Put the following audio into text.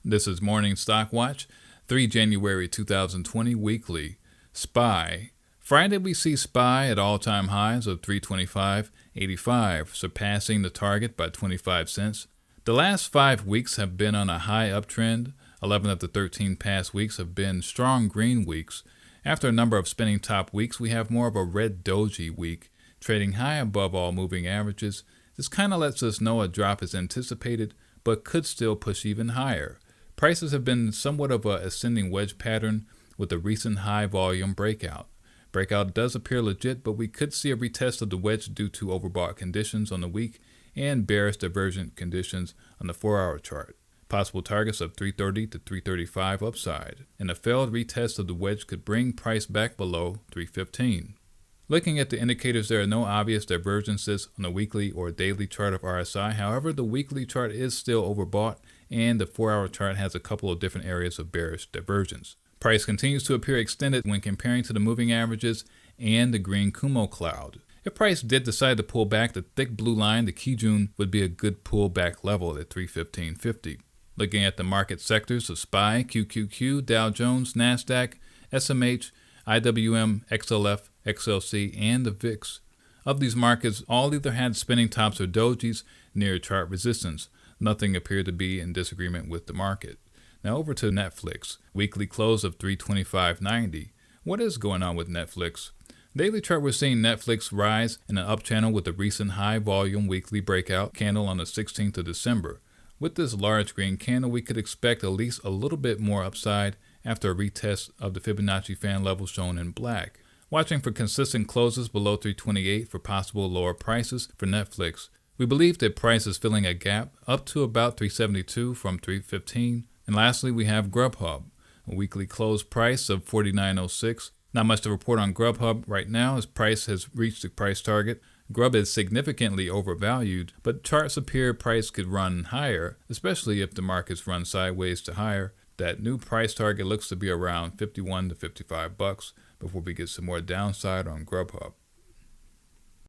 This is Morning Stock Watch, 3 January 2020 weekly. SPY. Friday we see SPY at all-time highs of 325.85, surpassing the target by 25 cents. The last 5 weeks have been on a high uptrend. 11 of the 13 past weeks have been strong green weeks. After a number of spinning top weeks, we have more of a red doji week, trading high above all moving averages. This kind of lets us know a drop is anticipated, but could still push even higher. Prices have been somewhat of a ascending wedge pattern with a recent high volume breakout. Breakout does appear legit, but we could see a retest of the wedge due to overbought conditions on the week and bearish divergent conditions on the 4-hour chart. Possible targets of 330 to 335 upside, and a failed retest of the wedge could bring price back below 315. Looking at the indicators, there are no obvious divergences on the weekly or daily chart of RSI. However, the weekly chart is still overbought, and the 4-hour chart has a couple of different areas of bearish divergence. Price continues to appear extended when comparing to the moving averages and the green Kumo cloud. If price did decide to pull back, the thick blue line, the Kijun, would be a good pullback level at 315.50. Looking at the market sectors of SPY, QQQ, Dow Jones, NASDAQ, SMH, IWM, XLF, XLC, and the VIX. Of these markets, all either had spinning tops or dojis near chart resistance. Nothing appeared to be in disagreement with the market. Now over to Netflix. Weekly close of 325.90. What is going on with Netflix? Daily chart, we're seeing Netflix rise in an up channel with a recent high volume weekly breakout candle on the 16th of December. With this large green candle, we could expect at least a little bit more upside after a retest of the Fibonacci fan level shown in black. Watching for consistent closes below 328 for possible lower prices for Netflix. We believe that price is filling a gap up to about 372 from 315. And lastly, we have Grubhub, a weekly close price of 49.06. Not much to report on Grubhub right now as price has reached the price target. Grub is significantly overvalued, but charts appear price could run higher, especially if the markets run sideways to higher. That new price target looks to be around $51 to $55 before we get some more downside on Grubhub.